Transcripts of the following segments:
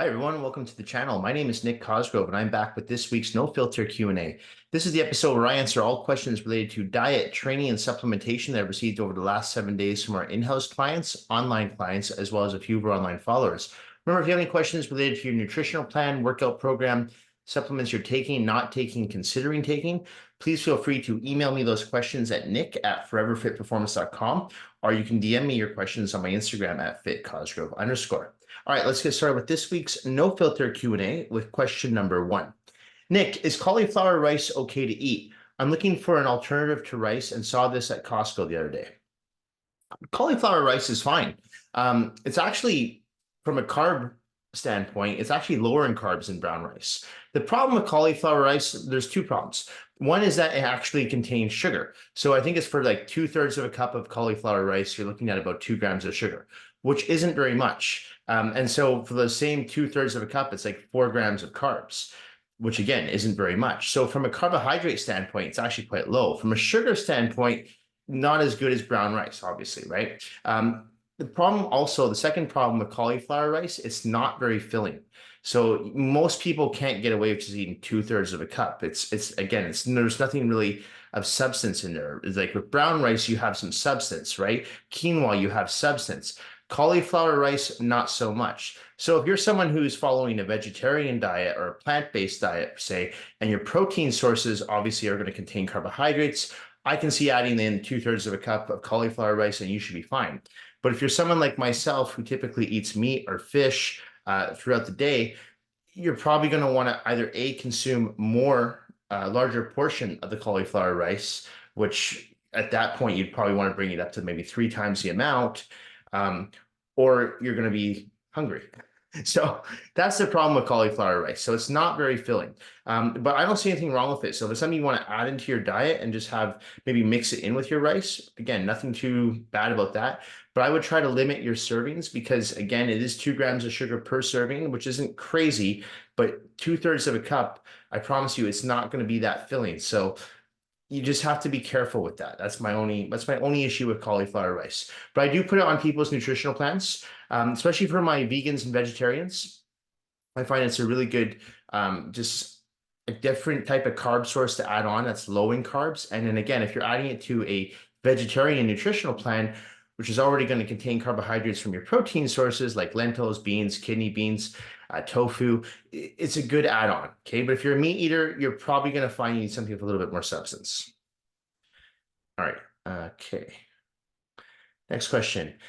Hi everyone, welcome to the channel. My name is Nick Cosgrove and I'm back with this week's No Filter Q&A. This is the episode where I answer all questions related to diet, training, and supplementation that I've received over the last 7 days from our in-house clients, online clients, as well as a few of our online followers. Remember, if you have any questions related to your nutritional plan, workout program, supplements you're taking, not taking, considering taking, please feel free to email me those questions at nick@foreverfitperformance.com, or you can DM me your questions on my Instagram at fitcosgrove_. All right, let's get started with this week's No Filter Q&A with question number 1. Nick, is cauliflower rice okay to eat? I'm looking for an alternative to rice and saw this at Costco the other day. Cauliflower rice is fine. It's actually, from a carb standpoint, it's actually lower in carbs than brown rice. The problem with cauliflower rice, there's two problems. One is that it actually contains sugar. So I think it's for like 2/3 of a cup of cauliflower rice, you're looking at about 2 grams of sugar, which isn't very much. And so for the same 2/3 of a cup, it's like 4 grams of carbs, which again isn't very much. So from a carbohydrate standpoint, it's actually quite low. From a sugar standpoint, not as good as brown rice, obviously, right? The problem also, the second problem with cauliflower rice, it's not very filling. So most people can't get away with just eating 2/3 of a cup. There's nothing really of substance in there. It's like with brown rice, you have some substance, right? Quinoa, you have substance. Cauliflower rice, not so much. So if you're someone who's following a vegetarian diet or a plant-based diet, say, and your protein sources obviously are going to contain carbohydrates, I can see adding in 2/3 of a cup of cauliflower rice and you should be fine. But if you're someone like myself who typically eats meat or fish throughout the day, you're probably going to want to either consume more, larger portion of the cauliflower rice, which at that point you'd probably want to bring it up to maybe 3 times the amount, or you're going to be hungry. So that's the problem with cauliflower rice. So it's not very filling, but I don't see anything wrong with it. So if it's something you want to add into your diet and just have maybe mix it in with your rice, again, nothing too bad about that. But I would try to limit your servings because, again, it is 2 grams of sugar per serving, which isn't crazy, but 2/3 of a cup, I promise you, it's not going to be that filling. So you just have to be careful with that. That's my only issue with cauliflower rice. But I do put it on people's nutritional plans, especially for my vegans and vegetarians. I find it's a really good, just a different type of carb source to add on that's low in carbs. And then again, if you're adding it to a vegetarian nutritional plan, which is already going to contain carbohydrates from your protein sources like lentils, beans, kidney beans, tofu, it's a good add-on, okay? But if you're a meat eater, you're probably going to find you need something with a little bit more substance. All right, okay. Next question.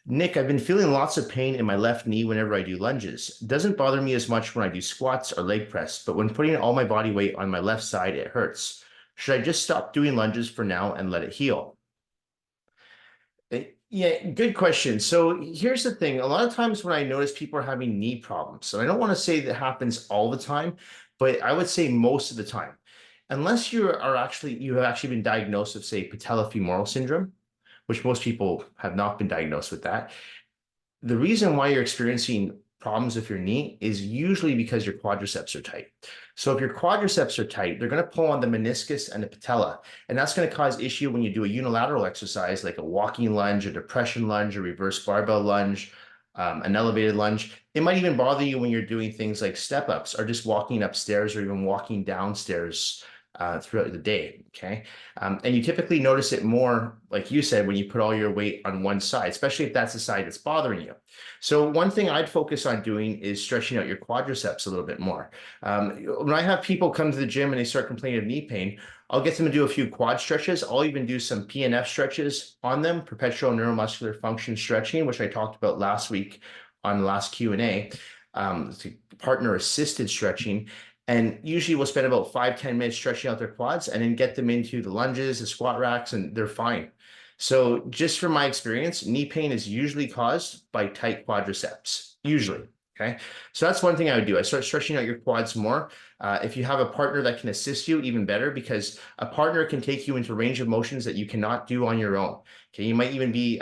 Nick, I've been feeling lots of pain in my left knee whenever I do lunges. It doesn't bother me as much when I do squats or leg press, but when putting all my body weight on my left side, it hurts. Should I just stop doing lunges for now and let it heal? Yeah, good question. So here's the thing. A lot of times when I notice people are having knee problems, so I don't want to say that happens all the time, but I would say most of the time, unless you have actually been diagnosed with, say, patellofemoral syndrome, which most people have not been diagnosed with that. The reason why you're experiencing problems with your knee is usually because your quadriceps are tight. So if your quadriceps are tight, they're going to pull on the meniscus and the patella, and that's going to cause issue when you do a unilateral exercise like a walking lunge, a depression lunge, a reverse barbell lunge, an elevated lunge. It might even bother you when you're doing things like step ups or just walking upstairs or even walking downstairs throughout the day, okay? And you typically notice it more, like you said, when you put all your weight on one side, especially if that's the side that's bothering you. So one thing I'd focus on doing is stretching out your quadriceps a little bit more. When I have people come to the gym and they start complaining of knee pain, I'll get them to do a few quad stretches. I'll even do some PNF stretches on them, perpetual neuromuscular function stretching, which I talked about last week on the last Q&A, partner assisted stretching. And usually we'll spend about 5-10 minutes stretching out their quads and then get them into the lunges, the squat racks, and they're fine. So just from my experience, knee pain is usually caused by tight quadriceps, usually. Okay. So that's one thing I would do. I start stretching out your quads more. If you have a partner that can assist you, even better, because a partner can take you into range of motions that you cannot do on your own. Okay. You might even be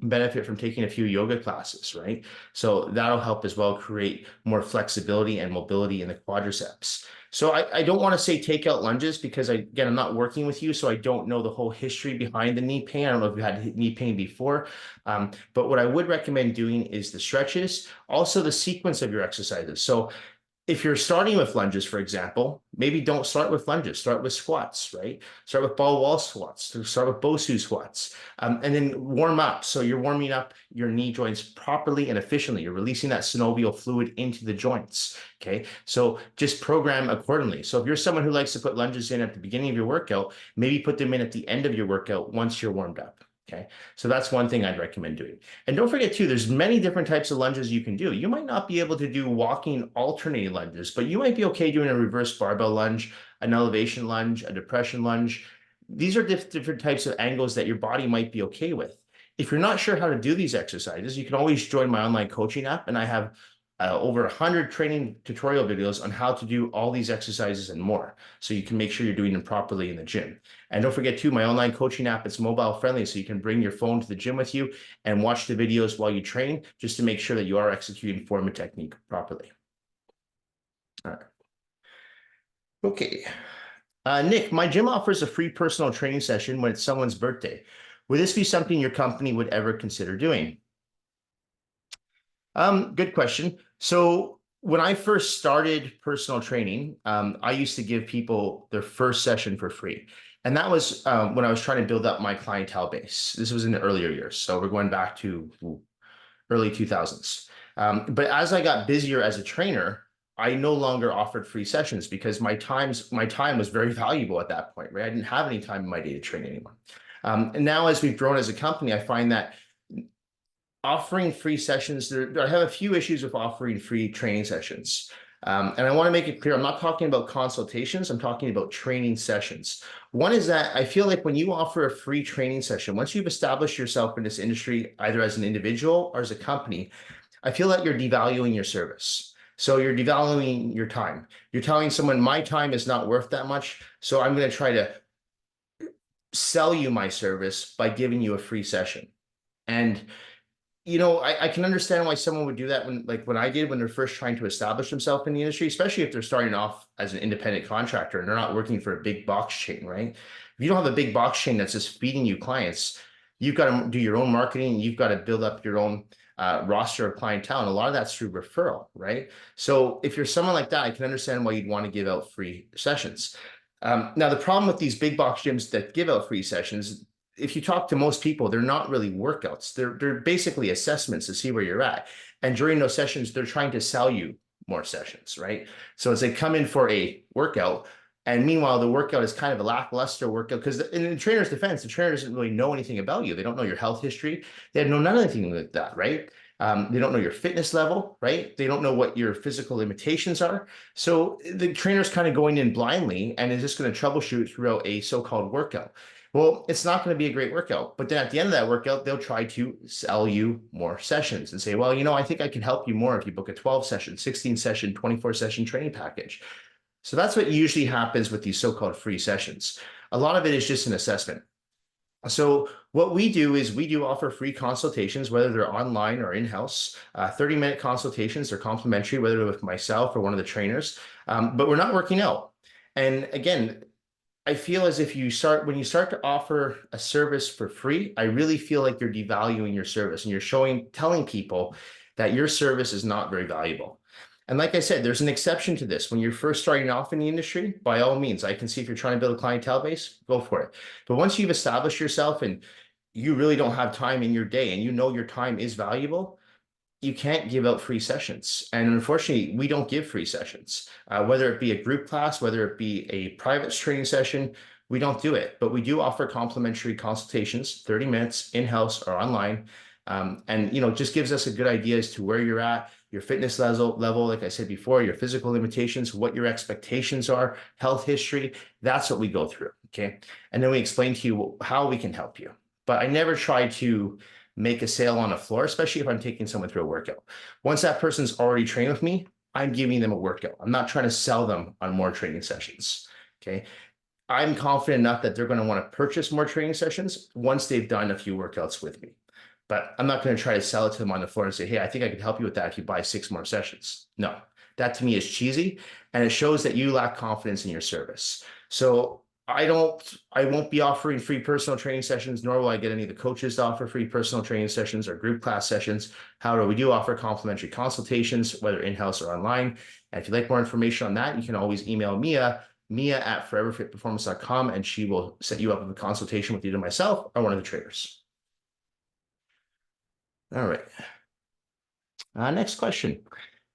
benefit from taking a few yoga classes, right? So that'll help as well create more flexibility and mobility in the quadriceps. So I don't want to say take out lunges because again, I'm not working with you, so I don't know the whole history behind the knee pain. I don't know if you had knee pain before, but what I would recommend doing is the stretches, also the sequence of your exercises. So if you're starting with lunges, for example, maybe don't start with lunges, start with squats, right? Start with ball wall squats, start with Bosu squats, and then warm up. So you're warming up your knee joints properly and efficiently. You're releasing that synovial fluid into the joints, okay? So just program accordingly. So if you're someone who likes to put lunges in at the beginning of your workout, maybe put them in at the end of your workout once you're warmed up. Okay, so that's one thing I'd recommend doing. And don't forget too, there's many different types of lunges you can do. You might not be able to do walking alternating lunges, but you might be okay doing a reverse barbell lunge, an elevation lunge, a depression lunge. These are different types of angles that your body might be okay with. If you're not sure how to do these exercises, you can always join my online coaching app, and I have over 100 training tutorial videos on how to do all these exercises and more. So you can make sure you're doing them properly in the gym. And don't forget too, my online coaching app, it's mobile friendly. So you can bring your phone to the gym with you and watch the videos while you train, just to make sure that you are executing form and technique properly. All right. Okay. Nick, my gym offers a free personal training session when it's someone's birthday. Would this be something your company would ever consider doing? Good question. So when I first started personal training, I used to give people their first session for free. And that was when I was trying to build up my clientele base. This was in the earlier years. So we're going back to early 2000s. But as I got busier as a trainer, I no longer offered free sessions because my time was very valuable at that point, right? I didn't have any time in my day to train anyone. And now as we've grown as a company, I find that offering free sessions, I have a few issues with offering free training sessions. And I want to make it clear, I'm not talking about consultations, I'm talking about training sessions. One is that I feel like when you offer a free training session, once you've established yourself in this industry, either as an individual or as a company, I feel like you're devaluing your service. So you're devaluing your time. You're telling someone, my time is not worth that much, so I'm going to try to sell you my service by giving you a free session. And I can understand why someone would do that when I did when they're first trying to establish themselves in the industry, especially if they're starting off as an independent contractor and they're not working for a big box chain, right? If you don't have a big box chain that's just feeding you clients, you've got to do your own marketing. You've got to build up your own roster of clientele. And a lot of that's through referral, right? So if you're someone like that, I can understand why you'd want to give out free sessions. Now, the problem with these big box gyms that give out free sessions, if you talk to most people, they're not really workouts. They're basically assessments to see where you're at. And during those sessions, they're trying to sell you more sessions, right? So as they come in for a workout, and meanwhile, the workout is kind of a lackluster workout because in the trainer's defense, the trainer doesn't really know anything about you. They don't know your health history. They know none of anything like that, right? They don't know your fitness level, right? They don't know what your physical limitations are. So the trainer's kind of going in blindly and is just going to troubleshoot throughout a so-called workout. Well, it's not going to be a great workout, but then at the end of that workout, they'll try to sell you more sessions and say, well, I think I can help you more if you book a 12 session, 16 session, 24 session training package. So that's what usually happens with these so-called free sessions. A lot of it is just an assessment. So what we do is we do offer free consultations, whether they're online or in-house, 30-minute consultations. They're complimentary, whether they're with myself or one of the trainers, but we're not working out. And again, I feel as if when you start to offer a service for free, I really feel like you're devaluing your service and you're telling people that your service is not very valuable. And like I said, there's an exception to this. When you're first starting off in the industry, by all means, I can see if you're trying to build a clientele base, go for it. But once you've established yourself and you really don't have time in your day and your time is valuable, you can't give out free sessions. And unfortunately, we don't give free sessions, whether it be a group class, whether it be a private training session, we don't do it, but we do offer complimentary consultations, 30 minutes in-house or online. And just gives us a good idea as to where you're at, your fitness level, like I said before, your physical limitations, what your expectations are, health history. That's what we go through. Okay. And then we explain to you how we can help you. But I never try to make a sale on a floor, especially if I'm taking someone through a workout. Once that person's already trained with me, I'm giving them a workout. I'm not trying to sell them on more training sessions. Okay. I'm confident enough that they're going to want to purchase more training sessions once they've done a few workouts with me. But I'm not going to try to sell it to them on the floor and say, hey, I think I can help you with that if you buy 6 more sessions. No, that to me is cheesy, and it shows that you lack confidence in your service. So I won't be offering free personal training sessions, nor will I get any of the coaches to offer free personal training sessions or group class sessions. However, we do offer complimentary consultations, whether in-house or online. And if you'd like more information on that, you can always email Mia at foreverfitperformance.com, and she will set you up with a consultation with either myself or one of the trainers. All right. Next question.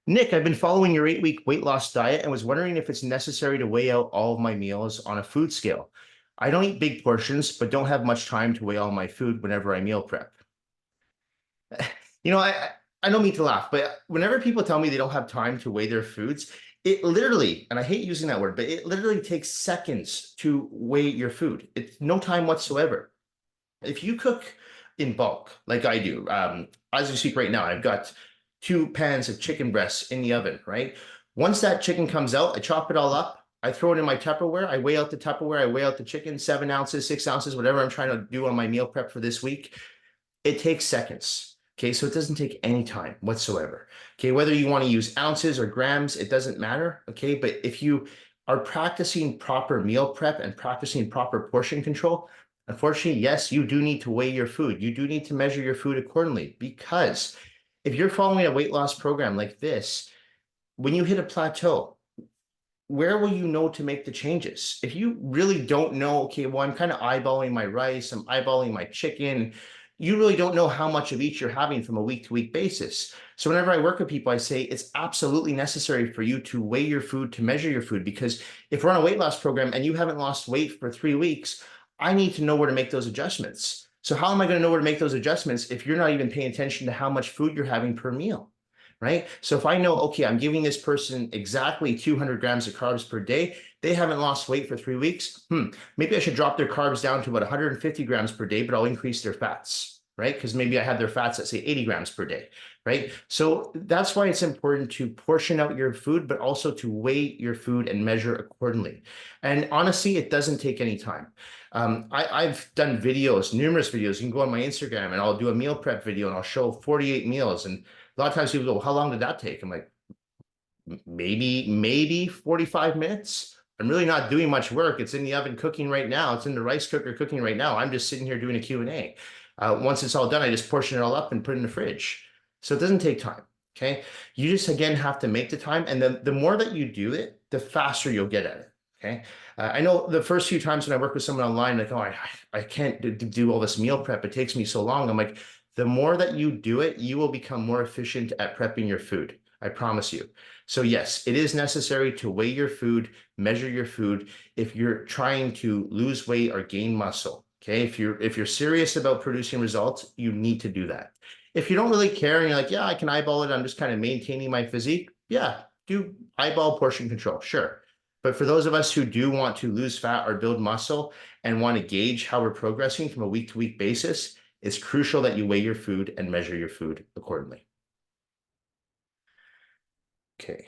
Nick, I've been following your 8-week weight loss diet and was wondering if it's necessary to weigh out all of my meals on a food scale. I don't eat big portions, but don't have much time to weigh all my food whenever I meal prep. You know, I don't mean to laugh, but whenever people tell me they don't have time to weigh their foods, it literally, and I hate using that word, but it literally takes seconds to weigh your food. It's no time whatsoever. If you cook in bulk, like I do, as we speak right now, I've got 2 pans of chicken breasts in the oven, right? Once that chicken comes out, I chop it all up. I throw it in my Tupperware. I weigh out the Tupperware. I weigh out the chicken, 7 ounces, 6 ounces, whatever I'm trying to do on my meal prep for this week. It takes seconds. Okay, so it doesn't take any time whatsoever. Okay, whether you want to use ounces or grams, it doesn't matter. Okay, but if you are practicing proper meal prep and practicing proper portion control, unfortunately, yes, you do need to weigh your food. You do need to measure your food accordingly, because if you're following a weight loss program like this, when you hit a plateau, where will you know to make the changes? If you really don't know, okay, well, I'm kind of eyeballing my rice, I'm eyeballing my chicken, you really don't know how much of each you're having from a week-to-week basis. So whenever I work with people, I say it's absolutely necessary for you to weigh your food, to measure your food, because if we're on a weight loss program and you haven't lost weight for 3 weeks, I need to know where to make those adjustments. So how am I going to know where to make those adjustments if you're not even paying attention to how much food you're having per meal? Right? So if I know, okay, I'm giving this person exactly 200 grams of carbs per day, they haven't lost weight for 3 weeks. Maybe I should drop their carbs down to about 150 grams per day, but I'll increase their fats, right? Because maybe I have their fats at say 80 grams per day, right? So that's why it's important to portion out your food, but also to weigh your food and measure accordingly. And honestly, it doesn't take any time. I've done videos, numerous videos. You can go on my Instagram and I'll do a meal prep video and I'll show 48 meals. And a lot of times people go, well, how long did that take? I'm like, maybe 45 minutes. I'm really not doing much work. It's in the oven cooking right now. It's in the rice cooker cooking right now. I'm just sitting here doing a Q&A. Once it's all done, I just portion it all up and put it in the fridge. So it doesn't take time, okay? You just, again, have to make the time. And then the more that you do it, the faster you'll get at it, okay? I know the first few times when I work with someone online, like, oh, I can't do all this meal prep. It takes me so long. I'm like, the more that you do it, you will become more efficient at prepping your food. I promise you. So yes, it is necessary to weigh your food, measure your food if you're trying to lose weight or gain muscle. Okay, if you're serious about producing results, you need to do that. If you don't really care and you're like, yeah, I can eyeball it, I'm just kind of maintaining my physique, yeah, do eyeball portion control, sure. But for those of us who do want to lose fat or build muscle and want to gauge how we're progressing from a week-to-week basis, it's crucial that you weigh your food and measure your food accordingly. Okay.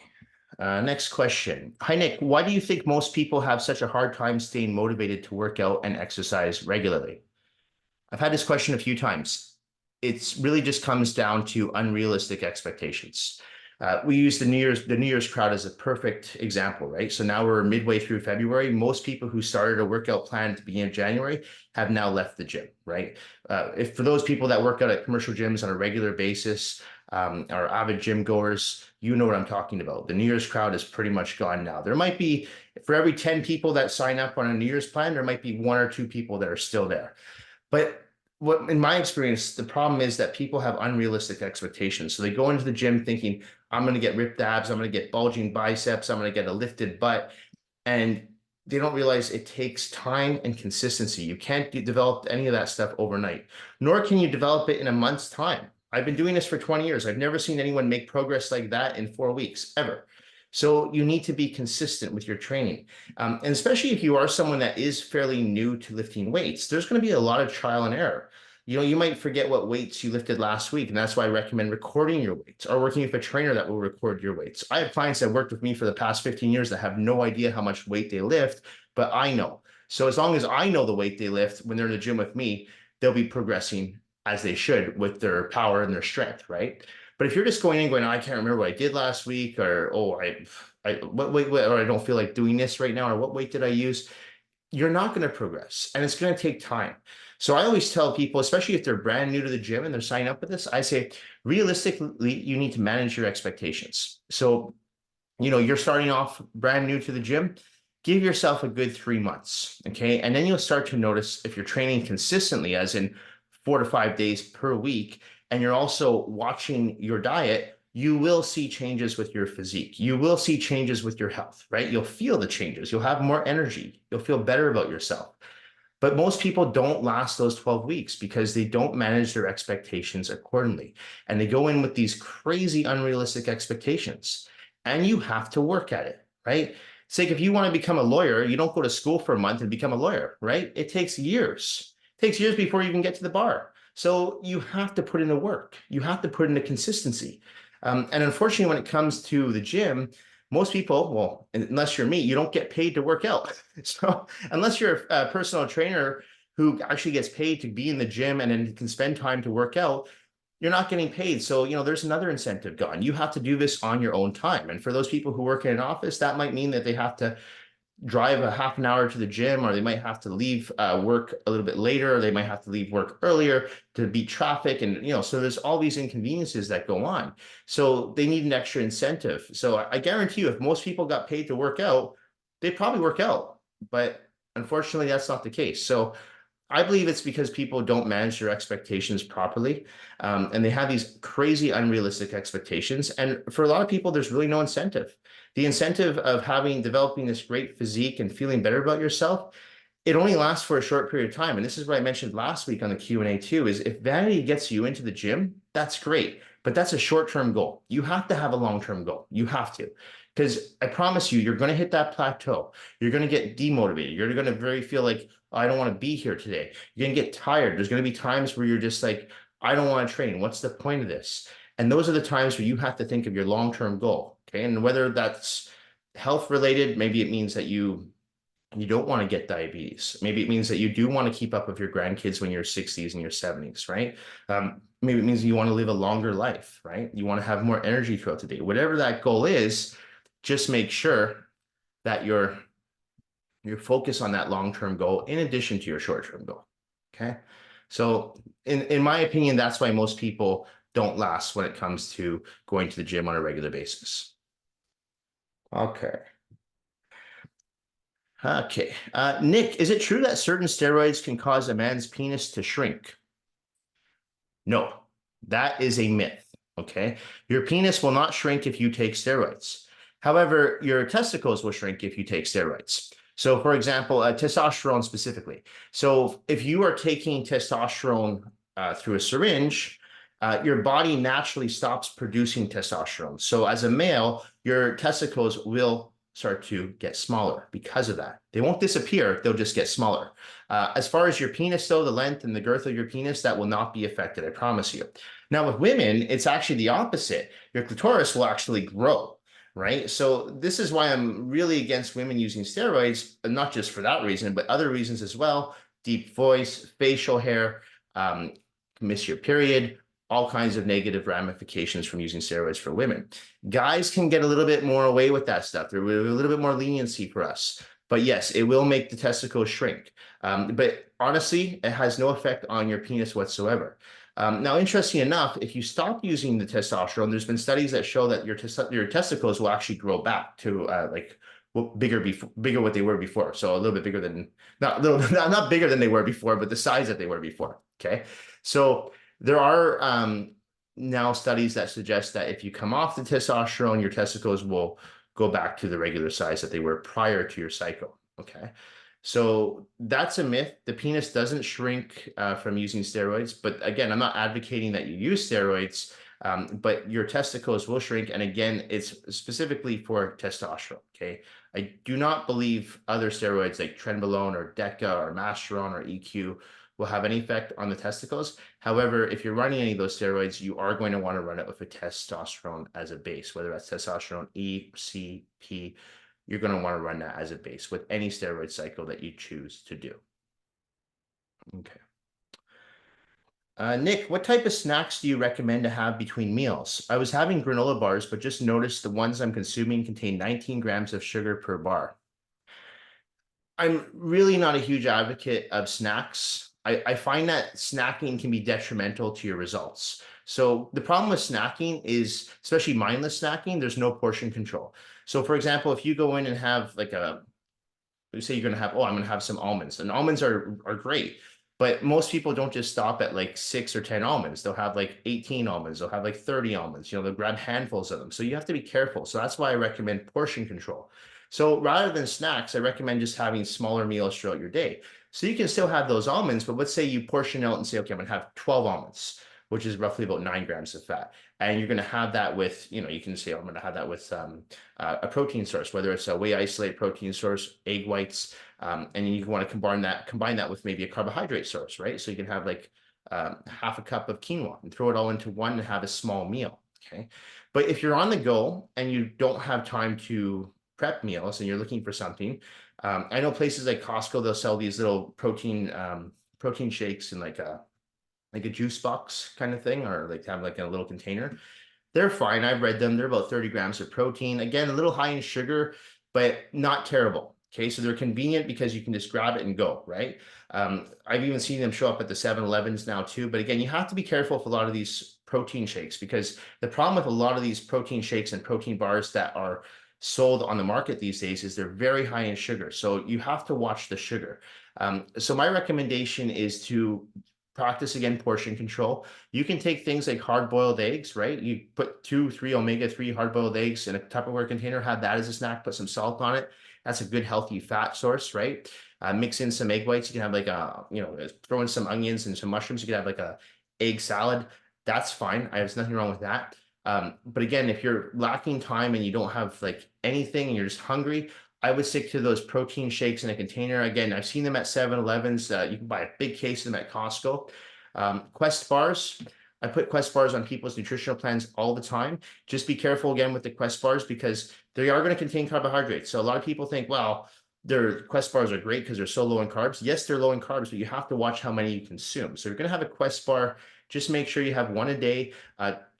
Next question. Hi, Nick. Why do you think most people have such a hard time staying motivated to work out and exercise regularly? I've had this question a few times. It's really just comes down to unrealistic expectations. We use the New Year's crowd as a perfect example, right? So now we're midway through February. Most people who started a workout plan at the beginning of January have now left the gym, right? If for those people that work out at commercial gyms on a regular basis, are avid gym goers, you know what I'm talking about. The New Year's crowd is pretty much gone now. There might be, for every 10 people that sign up on a New Year's plan, there might be 1 or 2 people that are still there. But what, in my experience, the problem is that people have unrealistic expectations. So they go into the gym thinking, I'm going to get ripped abs, I'm going to get bulging biceps, I'm going to get a lifted butt. And they don't realize it takes time and consistency. You can't develop any of that stuff overnight, nor can you develop it in a month's time. I've been doing this for 20 years. I've never seen anyone make progress like that in 4 weeks, ever. So you need to be consistent with your training. And especially if you are someone that is fairly new to lifting weights, there's going to be a lot of trial and error. You know, you might forget what weights you lifted last week, and that's why I recommend recording your weights or working with a trainer that will record your weights. I have clients that worked with me for the past 15 years that have no idea how much weight they lift, but I know. So as long as I know the weight they lift when they're in the gym with me, they'll be progressing as they should with their power and their strength, right? But if you're just going in going, I can't remember what I did last week, or what weight, or I don't feel like doing this right now, or what weight did I use? You're not going to progress, and it's going to take time. So I always tell people, especially if they're brand new to the gym and they're signing up with this, I say, realistically, you need to manage your expectations. So, you're starting off brand new to the gym, give yourself a good 3 months, okay? And then you'll start to notice if you're training consistently, as in 4 to 5 days per week, and you're also watching your diet, you will see changes with your physique. You will see changes with your health, right? You'll feel the changes. You'll have more energy. You'll feel better about yourself. But most people don't last those 12 weeks because they don't manage their expectations accordingly. And they go in with these crazy, unrealistic expectations. And you have to work at it, right? It's like if you want to become a lawyer, you don't go to school for a month and become a lawyer, right? It takes years. It takes years before you even get to the bar. So you have to put in the work. You have to put in the consistency. And unfortunately, when it comes to the gym, most people, well, unless you're me, you don't get paid to work out. So unless you're a personal trainer who actually gets paid to be in the gym and then can spend time to work out, you're not getting paid. So, there's another incentive gone. You have to do this on your own time. And for those people who work in an office, that might mean that they have to drive a half an hour to the gym, or they might have to leave work a little bit later, or they might have to leave work earlier to beat traffic. And, so there's all these inconveniences that go on. So they need an extra incentive. So I guarantee you, if most people got paid to work out, they'd probably work out. But unfortunately, that's not the case. So I believe it's because people don't manage their expectations properly, and they have these crazy, unrealistic expectations. And for a lot of people, there's really no incentive. The incentive of developing this great physique and feeling better about yourself, it only lasts for a short period of time. And this is what I mentioned last week on the Q&A too, is if vanity gets you into the gym, that's great. But that's a short-term goal. You have to have a long-term goal. You have to. Because I promise you, you're going to hit that plateau. You're going to get demotivated. You're going to very feel like, oh, I don't want to be here today. You're going to get tired. There's going to be times where you're just like, I don't want to train. What's the point of this? And those are the times where you have to think of your long-term goal. Okay. And whether that's health related, maybe it means that you don't want to get diabetes. Maybe it means that you do want to keep up with your grandkids when you're 60s and your 70s, right? Maybe it means you want to live a longer life, right? You want to have more energy throughout the day. Whatever that goal is, just make sure that you're focused on that long-term goal in addition to your short-term goal. Okay. So in my opinion, that's why most people don't last when it comes to going to the gym on a regular basis. Okay. Okay. Nick, is it true that certain steroids can cause a man's penis to shrink? No, that is a myth. Okay. Your penis will not shrink if you take steroids. However, your testicles will shrink if you take steroids. So, for example, testosterone specifically. So, if you are taking testosterone through a syringe, your body naturally stops producing testosterone. So, as a male, your testicles will start to get smaller because of that. They won't disappear, they'll just get smaller. As far as your penis, though, the length and the girth of your penis, that will not be affected, I promise you. Now, with women, it's actually the opposite. Your clitoris will actually grow, right? So this is why I'm really against women using steroids, not just for that reason, but other reasons as well. Deep voice, facial hair, miss your period, all kinds of negative ramifications from using steroids for women. Guys can get a little bit more away with that stuff. There will be a little bit more leniency for us. But yes, it will make the testicles shrink. But honestly, it has no effect on your penis whatsoever. Now, interesting enough, if you stop using the testosterone, there's been studies that show that your testicles will actually grow back to bigger what they were before. So a little bit bigger than not bigger than they were before, but the size that they were before. Okay, so there are now studies that suggest that if you come off the testosterone, your testicles will go back to the regular size that they were prior to your cycle. Okay. So that's a myth. The penis doesn't shrink from using steroids. But again, I'm not advocating that you use steroids, but your testicles will shrink. And again, it's specifically for testosterone. Okay. I do not believe other steroids like trenbolone or Deca or Masteron or EQ will have any effect on the testicles. However, if you're running any of those steroids, you are going to want to run it with a testosterone as a base, whether that's testosterone E, C, P. You're going to want to run that as a base with any steroid cycle that you choose to do. Okay. Nick, what type of snacks do you recommend to have between meals? I was having granola bars, but just noticed the ones I'm consuming contain 19 grams of sugar per bar. I'm really not a huge advocate of snacks. I find that snacking can be detrimental to your results. So the problem with snacking is, especially mindless snacking, there's no portion control. So for example, if you go in and have like say you're going to have, oh, I'm going to have some almonds, and almonds are great, but most people don't just stop at like 6 or 10 almonds. They'll have like 18 almonds, they'll have like 30 almonds, they'll grab handfuls of them. So you have to be careful. So that's why I recommend portion control. So rather than snacks, I recommend just having smaller meals throughout your day. So you can still have those almonds, but let's say you portion out and say, okay, I'm going to have 12 almonds, which is roughly about 9 grams of fat. And you're going to have that with, you can say, I'm going to have that with a protein source, whether it's a whey isolate protein source, egg whites, and you want to combine that with maybe a carbohydrate source, right? So you can have like half a cup of quinoa and throw it all into one and have a small meal. Okay. But if you're on the go and you don't have time to prep meals and you're looking for something, I know places like Costco, they'll sell these little protein shakes in like a juice box kind of thing, or like have like in a little container. They're fine. I've read them. They're about 30 grams of protein. Again, a little high in sugar, but not terrible. Okay, so they're convenient because you can just grab it and go, right? I've even seen them show up at the 7-Elevens now too. But again, you have to be careful with a lot of these protein shakes, because the problem with a lot of these protein shakes and protein bars that are sold on the market these days is they're very high in sugar. So you have to watch the sugar. So my recommendation is to practice again portion control. You can take things like hard-boiled eggs, right? You put 2, 3 omega-3 hard-boiled eggs in a Tupperware container, have that as a snack, put some salt on it. That's a good healthy fat source, right? Mix in some egg whites. You can have like throw in some onions and some mushrooms. You can have like a egg salad. That's fine. There's nothing wrong with that. But again, if you're lacking time and you don't have like anything and you're just hungry, I would stick to those protein shakes in a container. Again, I've seen them at 7-Elevens. You can buy a big case of them at Costco. Quest bars. I put Quest bars on people's nutritional plans all the time. Just be careful again with the Quest bars, because they are going to contain carbohydrates. So a lot of people think, well, their Quest bars are great because they're so low in carbs. Yes, they're low in carbs, but you have to watch how many you consume. So you're going to have a Quest bar. Just make sure you have one a day.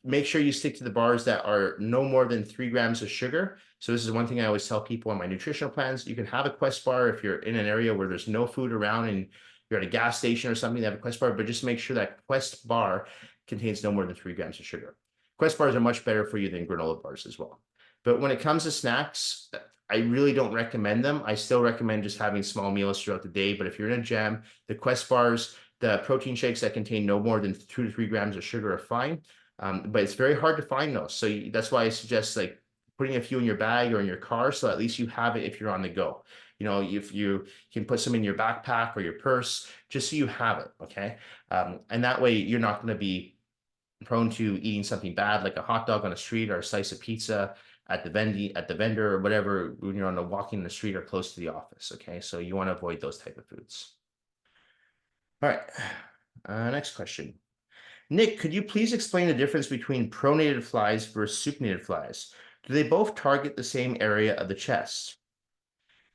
Make sure you stick to the bars that are no more than 3 grams of sugar. So this is one thing I always tell people on my nutritional plans. You can have a Quest bar if you're in an area where there's no food around and you're at a gas station or something, they have a Quest bar, but just make sure that Quest bar contains no more than 3 grams of sugar. Quest bars are much better for you than granola bars as well. But when it comes to snacks, I really don't recommend them. I still recommend just having small meals throughout the day. But if you're in a jam, the Quest bars, the protein shakes that contain no more than 2 to 3 grams of sugar are fine. But it's very hard to find those. So that's why I suggest like putting a few in your bag or in your car, so at least you have it if you're on the go. If you can put some in your backpack or your purse, just so you have it, okay? And that way you're not going to be prone to eating something bad like a hot dog on the street or a slice of pizza at the vendor or whatever when you're on the walking the street or close to the office, okay? So you want to avoid those type of foods. All right, next question. Nick, could you please explain the difference between pronated flies versus supinated flies? Do they both target the same area of the chest?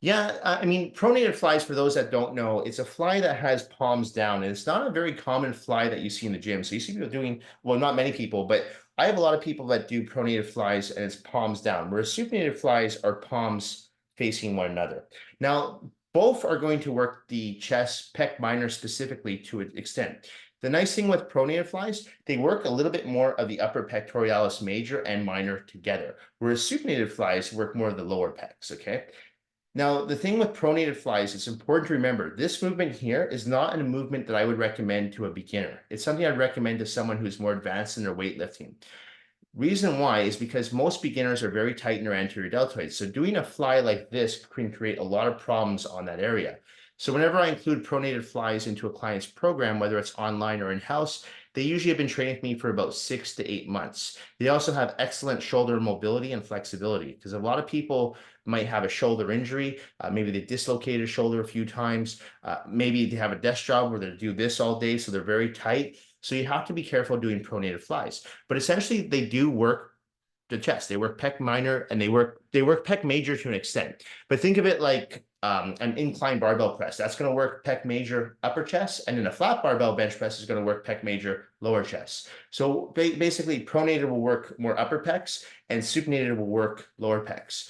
Yeah, I mean, pronated flies, for those that don't know, it's a fly that has palms down, and it's not a very common fly that you see in the gym. So you see people doing, well, not many people, but I have a lot of people that do pronated flies and it's palms down, whereas supinated flies are palms facing one another. Now, both are going to work the chest, pec minor specifically to an extent. The nice thing with pronated flies, they work a little bit more of the upper pectoralis major and minor together, whereas supinated flies work more of the lower pecs, okay? Now, the thing with pronated flies, it's important to remember, this movement here is not a movement that I would recommend to a beginner. It's something I'd recommend to someone who's more advanced in their weightlifting. Reason why is because most beginners are very tight in their anterior deltoids. So doing a fly like this can create a lot of problems on that area. So whenever I include pronated flies into a client's program, whether it's online or in-house, they usually have been training with me for about 6 to 8 months. They also have excellent shoulder mobility and flexibility, because a lot of people might have a shoulder injury. Maybe they dislocated a shoulder a few times. Maybe they have a desk job where they do this all day, so they're very tight. So you have to be careful doing pronated flies. But essentially, they do work the chest. They work pec minor and they work pec major to an extent. But think of it like an incline barbell press. That's going to work pec major upper chest, and then a flat barbell bench press is going to work pec major lower chest. So basically, pronated will work more upper pecs, and supinated will work lower pecs.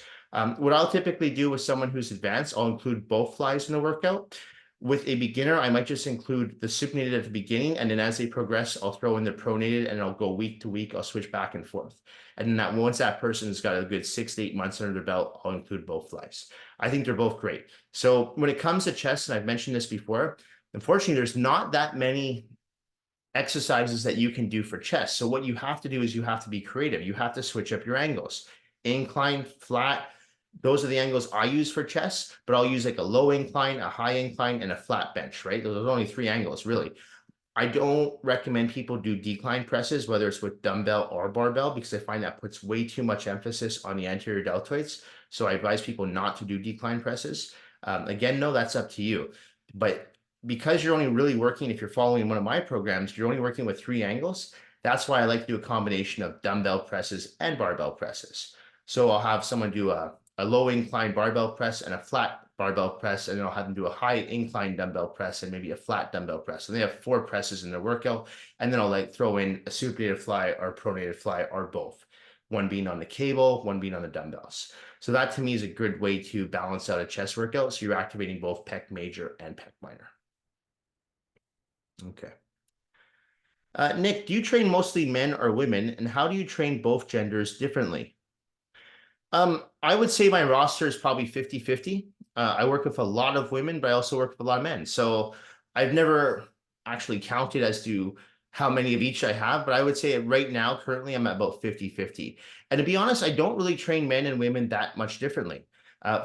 What I'll typically do with someone who's advanced, I'll include both flies in the workout. With a beginner, I might just include the supinated at the beginning, and then as they progress, I'll throw in the pronated, and I'll go week to week. I'll switch back and forth. And then that once that person's got a good 6 to 8 months under their belt, I'll include both flies. I think they're both great. So when it comes to chest, and I've mentioned this before, unfortunately, there's not that many exercises that you can do for chest. So what you have to do is you have to be creative. You have to switch up your angles. Incline, flat, those are the angles I use for chest, but I'll use like a low incline, a high incline, and a flat bench, right? Those are only 3 angles, really. I don't recommend people do decline presses, whether it's with dumbbell or barbell, because I find that puts way too much emphasis on the anterior deltoids. So I advise people not to do decline presses. Again, no, that's up to you. But because you're only really working, if you're following one of my programs, you're only working with 3 angles. That's why I like to do a combination of dumbbell presses and barbell presses. So I'll have someone do a low incline barbell press and a flat barbell press, and then I'll have them do a high incline dumbbell press and maybe a flat dumbbell press. So they have 4 presses in their workout, and then I'll like throw in a supinated fly or a pronated fly or both, one being on the cable, one being on the dumbbells. So that to me is a good way to balance out a chest workout. So you're activating both pec major and pec minor. Okay. Nick, do you train mostly men or women, and how do you train both genders differently? I would say my roster is probably 50-50. I work with a lot of women, but I also work with a lot of men. So I've never actually counted as to how many of each I have, but I would say right now, currently, I'm at about 50-50. And to be honest, I don't really train men and women that much differently.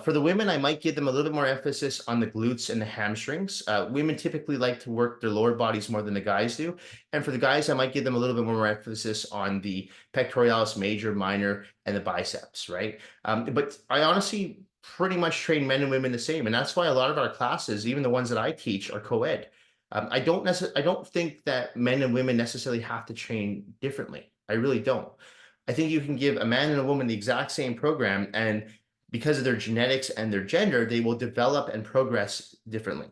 For the women, I might give them a little bit more emphasis on the glutes and the hamstrings. Women typically like to work their lower bodies more than the guys do. And for the guys, I might give them a little bit more emphasis on the pectoralis major, minor, and the biceps, right? But I honestly pretty much train men and women the same. And that's why a lot of our classes, even the ones that I teach, are co-ed. I don't think that men and women necessarily have to train differently. I really don't. I think you can give a man and a woman the exact same program, and because of their genetics and their gender, they will develop and progress differently.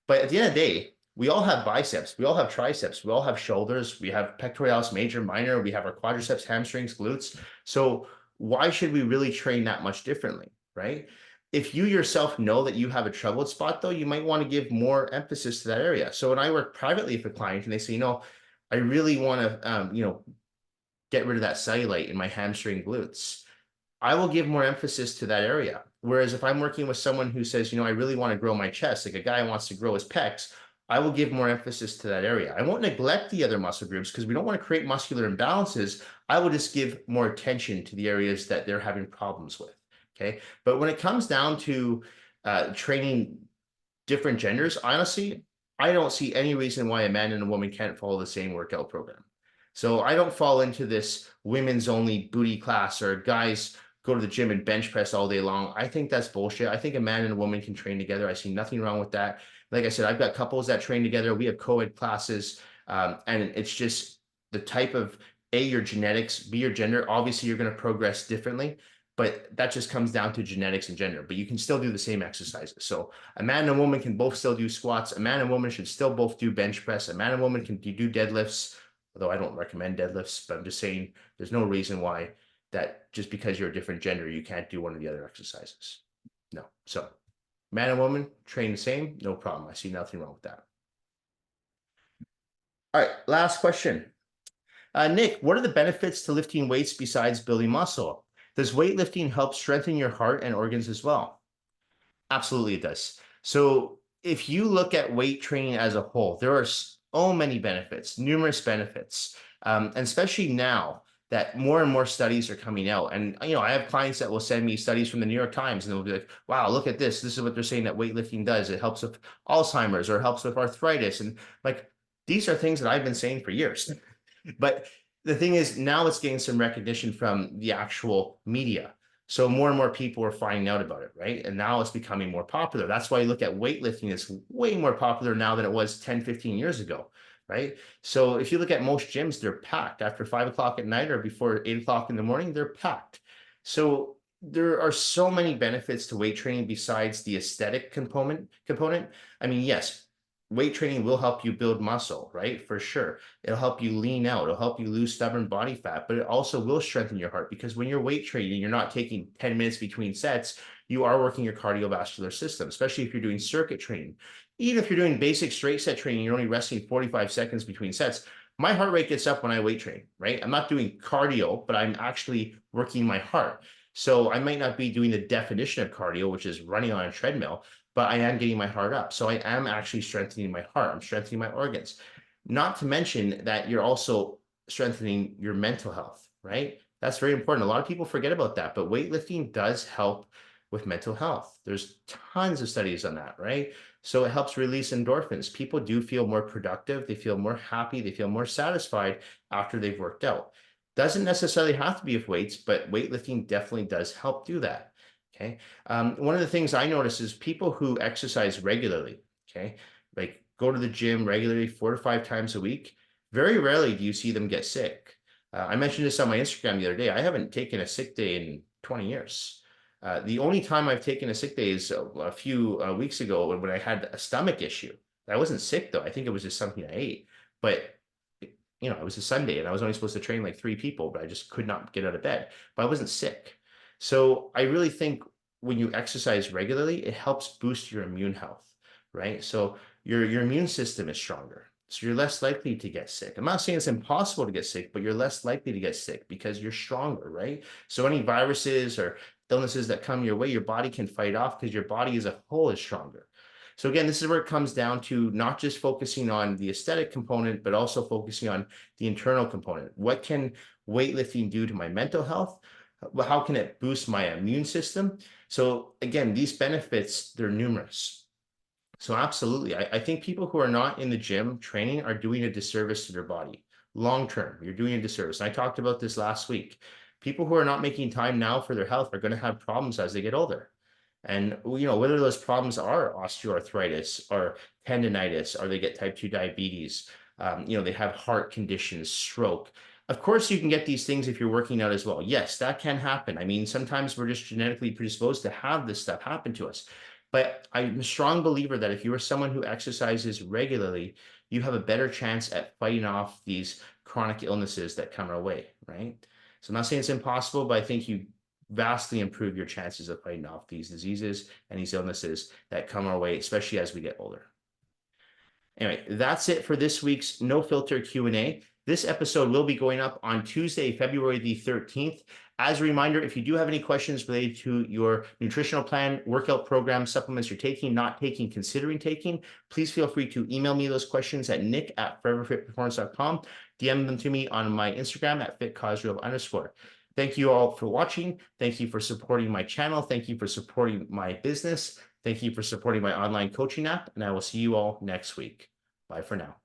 But at the end of the day, we all have biceps, we all have triceps, we all have shoulders, we have pectoralis major, minor, we have our quadriceps, hamstrings, glutes. So why should we really train that much differently, right? If you yourself know that you have a troubled spot, though, you might want to give more emphasis to that area. So when I work privately with a client and they say, I really want to, get rid of that cellulite in my hamstring glutes, I will give more emphasis to that area. Whereas if I'm working with someone who says, I really want to grow my chest, like a guy wants to grow his pecs, I will give more emphasis to that area. I won't neglect the other muscle groups because we don't want to create muscular imbalances. I will just give more attention to the areas that they're having problems with. Okay. But when it comes down to training different genders, honestly, I don't see any reason why a man and a woman can't follow the same workout program. So I don't fall into this women's only booty class or guys go to the gym and bench press all day long. I think that's bullshit. I think a man and a woman can train together. I see nothing wrong with that. Like I said, I've got couples that train together. We have co-ed classes, and it's just the type of your genetics, B, your gender. Obviously, you're going to progress differently, but that just comes down to genetics and gender. But you can still do the same exercises. So a man and a woman can both still do squats. A man and woman should still both do bench press. A man and woman can do deadlifts, although I don't recommend deadlifts, but I'm just saying there's no reason why that just because you're a different gender, you can't do one of the other exercises. No. So man and woman train the same, no problem. I see nothing wrong with that. All right, last question. Nick, what are the benefits to lifting weights besides building muscle? Does weightlifting help strengthen your heart and organs as well? Absolutely, it does. So if you look at weight training as a whole, there are so many benefits, numerous benefits, and especially now that more and more studies are coming out. And, I have clients that will send me studies from the New York Times and they'll be like, wow, look at this. This is what they're saying that weightlifting does. It helps with Alzheimer's or helps with arthritis. And like, these are things that I've been saying for years. But the thing is, now it's getting some recognition from the actual media. So more and more people are finding out about it, right? And now it's becoming more popular. That's why you look at weightlifting, it's way more popular now than it was 10, 15 years ago, right? So if you look at most gyms, they're packed after 5 o'clock at night or before 8 o'clock in the morning, they're packed. So there are so many benefits to weight training besides the aesthetic component. I mean, yes, weight training will help you build muscle, right? For sure. It'll help you lean out. It'll help you lose stubborn body fat, but it also will strengthen your heart because when you're weight training, you're not taking 10 minutes between sets. You are working your cardiovascular system, especially if you're doing circuit training. Even if you're doing basic straight set training, you're only resting 45 seconds between sets. My heart rate gets up when I weight train, right? I'm not doing cardio, but I'm actually working my heart. So I might not be doing the definition of cardio, which is running on a treadmill, but I am getting my heart up. So I am actually strengthening my heart. I'm strengthening my organs. Not to mention that you're also strengthening your mental health, right? That's very important. A lot of people forget about that, but weightlifting does help with mental health. There's tons of studies on that, right? So it helps release endorphins. People do feel more productive. They feel more happy. They feel more satisfied after they've worked out. Doesn't necessarily have to be with weights, but weightlifting definitely does help do that. Okay. One of the things I notice is people who exercise regularly, okay, like go to the gym regularly 4 to 5 times a week, very rarely do you see them get sick. I mentioned this on my Instagram the other day. I haven't taken a sick day in 20 years. The only time I've taken a sick day is a few weeks ago when I had a stomach issue. I wasn't sick though. I think it was just something I ate. But it was a Sunday and I was only supposed to train like 3 people, but I just could not get out of bed. But I wasn't sick. So I really think when you exercise regularly, it helps boost your immune health, right? So your immune system is stronger. So you're less likely to get sick. I'm not saying it's impossible to get sick, but you're less likely to get sick because you're stronger, right? So any viruses or illnesses that come your way, your body can fight off because your body as a whole is stronger. So again, this is where it comes down to not just focusing on the aesthetic component, but also focusing on the internal component. What can weightlifting do to my mental health? How can it boost my immune system? So again, these benefits, they're numerous. So absolutely, I think people who are not in the gym training are doing a disservice to their body. Long term, you're doing a disservice. And I talked about this last week. People who are not making time now for their health are going to have problems as they get older. And whether those problems are osteoarthritis or tendonitis, or they get type 2 diabetes, they have heart conditions, stroke. Of course, you can get these things if you're working out as well. Yes, that can happen. I mean, sometimes we're just genetically predisposed to have this stuff happen to us. But I'm a strong believer that if you are someone who exercises regularly, you have a better chance at fighting off these chronic illnesses that come our way, right? So I'm not saying it's impossible, but I think you vastly improve your chances of fighting off these diseases and these illnesses that come our way, especially as we get older. Anyway, that's it for this week's No Filter Q&A. This episode will be going up on Tuesday, February the 13th. As a reminder, if you do have any questions related to your nutritional plan, workout program, supplements you're taking, not taking, considering taking, please feel free to email me those questions at nick@foreverfitperformance.com. DM them to me on my Instagram at @fitcosgrove_. Thank you all for watching. Thank you for supporting my channel. Thank you for supporting my business. Thank you for supporting my online coaching app, and I will see you all next week. Bye for now.